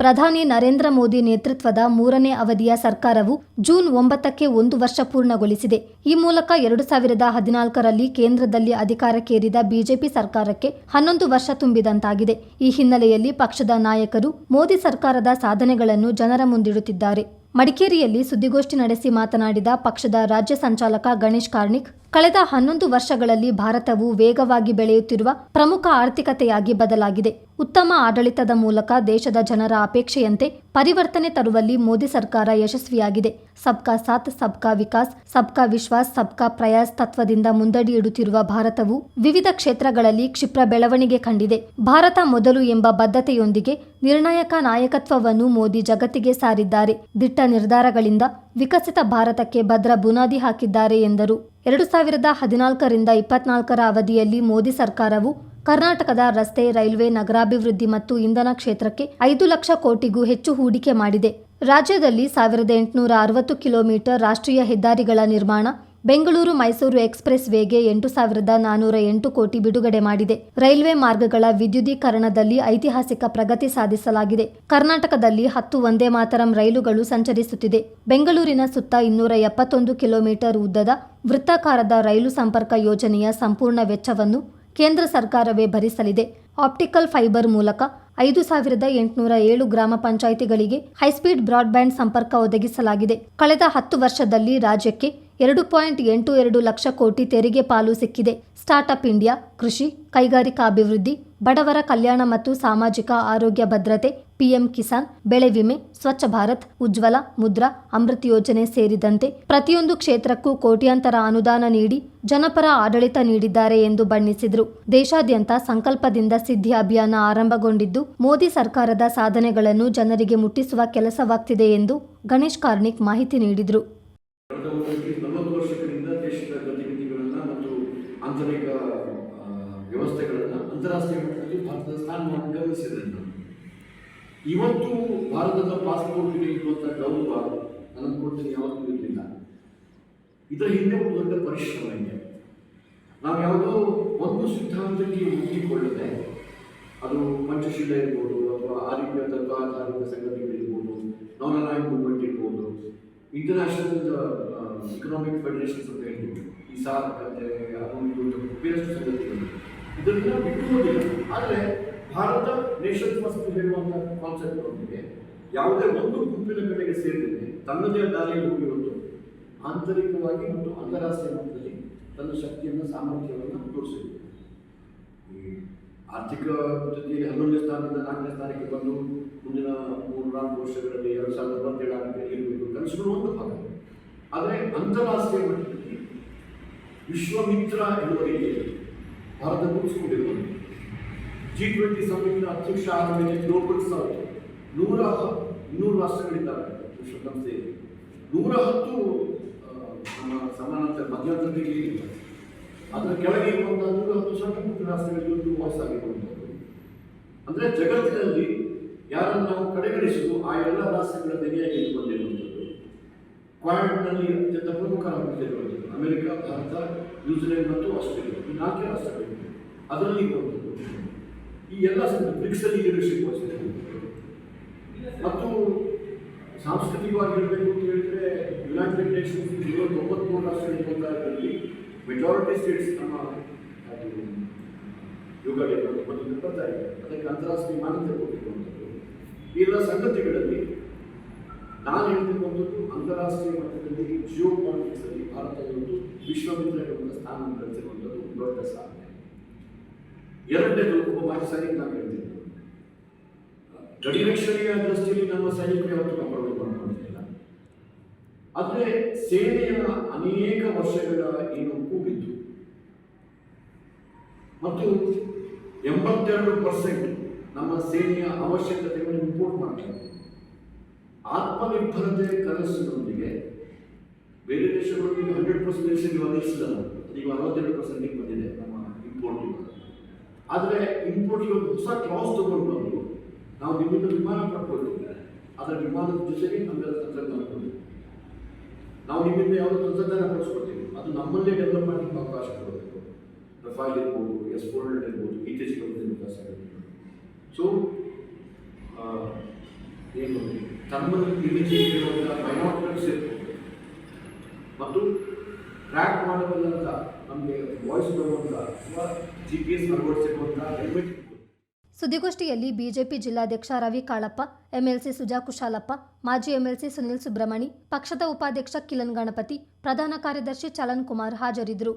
ಪ್ರಧಾನಿ ನರೇಂದ್ರ ಮೋದಿ ನೇತೃತ್ವದ 3ನೇ ಅವಧಿಯ ಸರ್ಕಾರವು ಜೂನ್ 9ಕ್ಕೆ 1 ವರ್ಷ ಪೂರ್ಣಗೊಳಿಸಿದೆ. ಈ ಮೂಲಕ 2014ರಲ್ಲಿ ಕೇಂದ್ರದಲ್ಲಿ ಅಧಿಕಾರಕ್ಕೇರಿದ ಬಿಜೆಪಿ ಸರ್ಕಾರಕ್ಕೆ 11 ವರ್ಷ ತುಂಬಿದಂತಾಗಿದೆ. ಈ ಹಿನ್ನೆಲೆಯಲ್ಲಿ ಪಕ್ಷದ ನಾಯಕರು ಮೋದಿ ಸರ್ಕಾರದ ಸಾಧನೆಗಳನ್ನು ಜನರ ಮುಂದಿಡುತ್ತಿದ್ದಾರೆ. ಮಡಿಕೇರಿಯಲ್ಲಿ ಸುದ್ದಿಗೋಷ್ಠಿ ನಡೆಸಿ ಮಾತನಾಡಿದ ಪಕ್ಷದ ರಾಜ್ಯ ಸಂಚಾಲಕ ಗಣೇಶ್ ಕಾರ್ಣಿಕ್, ಕಳೆದ 11 ವರ್ಷಗಳಲ್ಲಿ ಭಾರತವು ವೇಗವಾಗಿ ಬೆಳೆಯುತ್ತಿರುವ ಪ್ರಮುಖ ಆರ್ಥಿಕತೆಯಾಗಿ ಬದಲಾಗಿದೆ. ಉತ್ತಮ ಆಡಳಿತದ ಮೂಲಕ ದೇಶದ ಜನರ ಅಪೇಕ್ಷೆಯಂತೆ ಪರಿವರ್ತನೆ ತರುವಲ್ಲಿ ಮೋದಿ ಸರ್ಕಾರ ಯಶಸ್ವಿಯಾಗಿದೆ. ಸಬ್ಕಾ ಸಾಥ್, ಸಬ್ಕಾ ವಿಕಾಸ್, ಸಬ್ಕಾ ವಿಶ್ವಾಸ್, ಸಬ್ಕಾ ಪ್ರಯಾಸ್ ತತ್ವದಿಂದ ಮುಂದಡಿ ಇಡುತ್ತಿರುವ ಭಾರತವು ವಿವಿಧ ಕ್ಷೇತ್ರಗಳಲ್ಲಿ ಕ್ಷಿಪ್ರ ಬೆಳವಣಿಗೆ ಕಂಡಿದೆ. ಭಾರತ ಮೊದಲು ಎಂಬ ಬದ್ಧತೆಯೊಂದಿಗೆ ನಿರ್ಣಾಯಕ ನಾಯಕತ್ವವನ್ನು ಮೋದಿ ಜಗತ್ತಿಗೆ ಸಾರಿದ್ದಾರೆ. ದಿಟ್ಟ ನಿರ್ಧಾರಗಳಿಂದ ವಿಕಸಿತ ಭಾರತಕ್ಕೆ ಭದ್ರ ಬುನಾದಿ ಹಾಕಿದ್ದಾರೆ ಎಂದರು. 2014ರಿಂದ 2024ರ ಅವಧಿಯಲ್ಲಿ ಮೋದಿ ಸರ್ಕಾರವು ಕರ್ನಾಟಕದ ರಸ್ತೆ, ರೈಲ್ವೆ, ನಗರಾಭಿವೃದ್ಧಿ ಮತ್ತು ಇಂಧನ ಕ್ಷೇತ್ರಕ್ಕೆ 5 ಲಕ್ಷ ಕೋಟಿಗೂ ಹೆಚ್ಚು ಹೂಡಿಕೆ ಮಾಡಿದೆ. ರಾಜ್ಯದಲ್ಲಿ 1860 ಕಿಲೋಮೀಟರ್ ರಾಷ್ಟ್ರೀಯ ಹೆದ್ದಾರಿಗಳ ನಿರ್ಮಾಣ, ಬೆಂಗಳೂರು ಮೈಸೂರು ಎಕ್ಸ್‌ಪ್ರೆಸ್ ವೇಗೆ 8408 ಕೋಟಿ ಬಿಡುಗಡೆ ಮಾಡಿದೆ. ರೈಲ್ವೆ ಮಾರ್ಗಗಳ ವಿದ್ಯುದೀಕರಣದಲ್ಲಿ ಐತಿಹಾಸಿಕ ಪ್ರಗತಿ ಸಾಧಿಸಲಾಗಿದೆ. ಕರ್ನಾಟಕದಲ್ಲಿ 10 ವಂದೇ ಮಾತರಂ ರೈಲುಗಳು ಸಂಚರಿಸುತ್ತಿದೆ. ಬೆಂಗಳೂರಿನ ಸುತ್ತ 271 ಕಿಲೋಮೀಟರ್ ಉದ್ದದ ವೃತ್ತಾಕಾರದ ರೈಲು ಸಂಪರ್ಕ ಯೋಜನೆಯ ಸಂಪೂರ್ಣ ವೆಚ್ಚವನ್ನು ಕೇಂದ್ರ ಸರ್ಕಾರವೇ ಭರಿಸಲಿದೆ. ಆಪ್ಟಿಕಲ್ ಫೈಬರ್ ಮೂಲಕ 5807 ಗ್ರಾಮ ಪಂಚಾಯಿತಿಗಳಿಗೆ ಹೈಸ್ಪೀಡ್ ಬ್ರಾಡ್ಬ್ಯಾಂಡ್ ಸಂಪರ್ಕ ಒದಗಿಸಲಾಗಿದೆ. ಕಳೆದ 10 ವರ್ಷದಲ್ಲಿ ರಾಜ್ಯಕ್ಕೆ 2.82 ಲಕ್ಷ ಕೋಟಿ ತೆರಿಗೆ ಪಾಲು ಸಿಕ್ಕಿದೆ. ಸ್ಟಾರ್ಟ್ಅಪ್ ಇಂಡಿಯಾ, ಕೃಷಿ, ಕೈಗಾರಿಕಾಭಿವೃದ್ಧಿ, ಬಡವರ ಕಲ್ಯಾಣ ಮತ್ತು ಸಾಮಾಜಿಕ ಆರೋಗ್ಯ ಭದ್ರತೆ, ಪಿಎಂ ಕಿಸಾನ್, ಬೆಳೆ ವಿಮೆ, ಸ್ವಚ್ಛ ಭಾರತ್, ಉಜ್ವಲ, ಮುದ್ರಾ, ಅಮೃತ್ ಯೋಜನೆ ಸೇರಿದಂತೆ ಪ್ರತಿಯೊಂದು ಕ್ಷೇತ್ರಕ್ಕೂ ಕೋಟ್ಯಾಂತರ ಅನುದಾನ ನೀಡಿ ಜನಪರ ಆಡಳಿತ ನೀಡಿದ್ದಾರೆ ಎಂದು ಬಣ್ಣಿಸಿದರು. ದೇಶಾದ್ಯಂತ ಸಂಕಲ್ಪದಿಂದ ಸಿದ್ಧಿ ಅಭಿಯಾನ ಆರಂಭಗೊಂಡಿದ್ದು, ಮೋದಿ ಸರ್ಕಾರದ ಸಾಧನೆಗಳನ್ನು ಜನರಿಗೆ ಮುಟ್ಟಿಸುವ ಕೆಲಸವಾಗ್ತಿದೆ ಎಂದು ಗಣೇಶ್ ಕಾರ್ಣಿಕ್ ಮಾಹಿತಿ ನೀಡಿದರು. 40 ವರ್ಷಗಳಿಂದ ದೇಶದ ಗತಿವಿಧಿಗಳನ್ನು ಮತ್ತು ಆಂತರಿಕ ವ್ಯವಸ್ಥೆಗಳನ್ನು ಅಂತಾರಾಷ್ಟ್ರೀಯ ಮಟ್ಟದಲ್ಲಿ ಭಾರತದ ಸ್ಥಾನವನ್ನು ಗಮನಿಸಿದೆ. ಇವತ್ತು ಭಾರತದ ಪಾಸ್ಪೋರ್ಟ್ಗೆ ಇರುವಂಥ ಗೌರವ ನನಗೆ ಕೊಡ್ತೀನಿ ಯಾವತ್ತೂ ಇರಲಿಲ್ಲ. ಇದರ ಹಿಂದೆ ಒಂದು ದೊಡ್ಡ ಪರಿಶ್ರಮ ಇದೆ. ನಾವು ಯಾವುದೋ ಒಂದು ಸಿದ್ಧಾಂತಕ್ಕೆ ಮುಗಿಕೊಳ್ಳದೆ, ಅದು ಪಂಚಶೀಲ ಇರ್ಬೋದು ಅಥವಾ ಆರೋಗ್ಯ ತತ್ವಾಧಾರಿತ ಸಂಗತಿಗಳಿರ್ಬೋದು, ನಾನ್ ಅಲೈನ್ಡ್ ಮೂವ್ಮೆಂಟ್ ಇರ್ಬೋದು, ಇಂಟರ್ನ್ಯಾಷನಲ್ ಇಕನಾಮಿಕ್ ಫೆಡರೇಷನ್ಸ್ ಅಂತ ಹೇಳ್ಬೋದು, ಈ ಸಾರ್ಕ್ ಅಂದರೆ ಬೇರೆಷ್ಟು ಸಂಗತಿಗಳು, ಇದನ್ನೆಲ್ಲ ಬಿಟ್ಟುವುದಿಲ್ಲ. ಆದರೆ ಭಾರತ ನೇಷನ್ ಫಸ್ಟ್ ಹೇಳುವಂಥ ಕಾನ್ಸೆಪ್ಟ್ನೊಂದಿಗೆ ಯಾವುದೇ ಒಂದು ಗುಂಪಿನ ಕಡೆಗೆ ಸೇರಿದರೆ ತನ್ನದೇ ದಾರಿಯಲ್ಲಿ ಹೋಗಿರುವುದು ಆಂತರಿಕವಾಗಿ ಮತ್ತು ಅಂತಾರಾಷ್ಟ್ರೀಯ ಮಟ್ಟದಲ್ಲಿ ತನ್ನ ಶಕ್ತಿಯನ್ನು, ಸಾಮರ್ಥ್ಯವನ್ನು ತೋರಿಸಿದೆ. ಈ ಆರ್ಥಿಕ ಜೊತೆಯಲ್ಲಿ 11ನೇ ಸ್ಥಾನದಿಂದ 4ನೇ ಸ್ಥಾನಕ್ಕೆ ಬಂದು ಮುಂದಿನ 3-4 ವರ್ಷಗಳಲ್ಲಿ 2027 ಇರಬೇಕು ಕನಸುಗಳು ಒಂದು ಭಾಗ. ಆದರೆ ಅಂತಾರಾಷ್ಟ್ರೀಯ ಮಟ್ಟದಲ್ಲಿ ವಿಶ್ವಮಿತ್ರ ಎನ್ನುವ ರೀತಿಯಲ್ಲಿ ಭಾರತ ಗುರುತಿಸಿಕೊಂಡಿರುವುದು G20 ಸಮ್ಮಿಟ್ನ ಅಧ್ಯಕ್ಷ ಆದ ಮೇಲೆ ಗ್ಲೋಬಲ್ ಸೌತ್ 200 ರಾಷ್ಟ್ರಗಳಿದ್ದಾವೆ ವಿಶ್ವಸಂಸ್ಥೆಯಲ್ಲಿ. 110 ನಮ್ಮ ಸಮಾನಾಂತರ ಮಧ್ಯಂತರಗಳಿಗೆ ಇಲ್ಲ. ಅದರ ಕೆಳಗೆ ಇರುವಂತಹ 110 ಸಣ್ಣ ಪುಟ್ಟ ರಾಷ್ಟ್ರಗಳಿಗೆ ವಾಯ್ಸ್ ಆಗಿರುವಂಥದ್ದು. ಅಂದರೆ ಜಗತ್ತಿನಲ್ಲಿ ಯಾರನ್ನು ನಾವು ಕಡೆಗಣಿಸುವುದು ಆ ಎಲ್ಲ ರಾಷ್ಟ್ರಗಳ ನೆಲೆಯಾಗಿ ಬಂದಿರುವಂಥದ್ದು. ಕ್ವಾಡ್ನಲ್ಲಿ ಅತ್ಯಂತ ಪ್ರಮುಖ ರಾಷ್ಟ್ರಗಳಿರುವಂಥದ್ದು ಅಮೆರಿಕ, ಭಾರತ, ನ್ಯೂಜಿಲೆಂಡ್ ಮತ್ತು ಆಸ್ಟ್ರೇಲಿಯಾ, ಈ 4 ರಾಷ್ಟ್ರಗಳಿವೆ. ಅದರಲ್ಲಿ ಇರುವಂಥದ್ದು ಈ ಎಲ್ಲ ಬ್ರಿಕ್ಸಲ್ಲಿ ಲೀಡರ್ಶಿಪ್ ವಹಿಸಿದೆ. ಮತ್ತು ಸಾಂಸ್ಕೃತಿಕವಾಗಿ ಹೇಳಬೇಕು ಅಂತ ಹೇಳಿದರೆ ಯುನೈಟೆಡ್ ನೇಷನ್ಸ್ 93 ರಾಷ್ಟ್ರಗಳಿರುವಂಥದ್ರಲ್ಲಿ ಮೆಜಾರಿಟಿ ಸ್ಟೇಟ್ಸ್ ನಮ್ಮ ಯುಗಡೆ ಮತ್ತು ಬರ್ತಾ ಇದೆ. ಅದಕ್ಕೆ ಅಂತಾರಾಷ್ಟ್ರೀಯ ಮಾನ್ಯತೆ ಕೊಟ್ಟಿರುವಂಥದ್ದು. ಈ ಎಲ್ಲ ಸಂಗತಿಗಳಲ್ಲಿ ನಾನು ಹೇಳ್ತಿರುವಂಥದ್ದು ಅಂತಾರಾಷ್ಟ್ರೀಯ ಮಟ್ಟದಲ್ಲಿ ಜಿಯೋ ಪಾಲಿಟಿಕ್ಸಲ್ಲಿ ಭಾರತ ಇವತ್ತು ವಿಶ್ವಮಿತ್ರ ಎನ್ನುವಂಥ ಸ್ಥಾನವನ್ನು ಗಳಿಸಿರುವಂಥದ್ದು ದೊಡ್ಡ ಸಾಧನೆ. ಎರಡನೇದು ಒಬ್ಬ ಮಾಜಿ ಸೈನಿಕ ನಾನು ಹೇಳ್ತೀನಿ, ಗಡಿರಕ್ಷಣೆಯ ದೃಷ್ಟಿಯಲ್ಲಿ ನಮ್ಮ ಸೈನಿಕರು ಯಾವತ್ತೂ ಕಾಪಾಡಲು ಮಾಡ್ಕೊಂಡಿಲ್ಲ. ಆದರೆ ಸೇನೆಯ ಅನೇಕ ವರ್ಷಗಳ ಏನು ಕೂಗಿತ್ತು ಮತ್ತು 82% ನಮ್ಮ ಸೇನೆಯ ಅವಶ್ಯಕತೆಗಳನ್ನು ಇಂಪೋರ್ಟ್ ಮಾಡ್ತಾರೆ. ಆತ್ಮನಿರ್ಭರತೆ ಕನಸಿನೊಂದಿಗೆ ಬೇರೆ ದೇಶಗಳಲ್ಲಿ 100% ಒದಗಿಸಿಲ್ಲ, ಈಗ 62% ಬಂದಿದೆ ನಮ್ಮ ಇಂಪೋರ್ಟ್. ಆದರೆ ಇಂಪೋರ್ಟ್ಗೆ ಒಂದು ಹೊಸ ಕ್ಲಾಸ್ ತಗೊಂಡು ಬಂದು ನಾವು ನಿಮ್ಮಿಂದ ವಿಮಾನ ಪಡ್ಕೊಳ್ತೀವಿ, ಅದರ ವಿಮಾನದ ಜೊತೆಗೆ ನಮ್ಮೆಲ್ಲ ತಂತ್ರಜ್ಞಾನ ಕೊಡ್ತೀವಿ. ನಾವು ನಿಮ್ಮಿಂದ ಯಾವುದೋ ತಂತ್ರಜ್ಞಾನ ಪಡಿಸ್ಕೊಡ್ತೀವಿ, ಅದು ನಮ್ಮಲ್ಲೇ ಡೆವಲಪ್ ಮಾಡಲಿಕ್ಕೆ ಅವಕಾಶ ಕೊಡಬೇಕು. ರಫಾಲ್ ಇರ್ಬೋದು, S-400 ಇರ್ಬೋದು, ಇತ್ತೀಚೆಗೆ ಬಂದಿದ್ದ ವಿಕಾಸ ಆಗಿರ್ಬೋದು. ಸೊ ಥರ್ಮಲ್ ಇಮೇಜಿಂಗ್ ಇರುವಂತಹ ಬೈನಾಕ್ಯುಲರ್ಸ್ ಇರ್ಬೋದು ಮತ್ತು ಟ್ರ್ಯಾಕ್ ಮಾಡಬಲ್ಲಂಥ ನಮಗೆ ವಾಯ್ಸ್ ಬರುವಂಥ ಅಥವಾ GPS ಅಳವಡಿಸಿರುವಂಥ ಹೆಲ್ಮೆಟ್. ಸುದ್ದಿಗೋಷ್ಠಿಯಲ್ಲಿ ಬಿಜೆಪಿ ಜಿಲ್ಲಾಧ್ಯಕ್ಷ ರವಿ ಕಾಳಪ್ಪ, ಎಂಎಲ್ಸಿ ಸುಜಾ ಕುಶಾಲಪ್ಪ, ಮಾಜಿ ಎಂಎಲ್ಸಿ ಸುನಿಲ್ ಸುಬ್ರಹ್ಮಣಿ, ಪಕ್ಷದ ಉಪಾಧ್ಯಕ್ಷ ಕಿಲನ್ ಗಣಪತಿ, ಪ್ರಧಾನ ಕಾರ್ಯದರ್ಶಿ ಚಲನ್ ಕುಮಾರ್ ಹಾಜರಿದ್ದರು.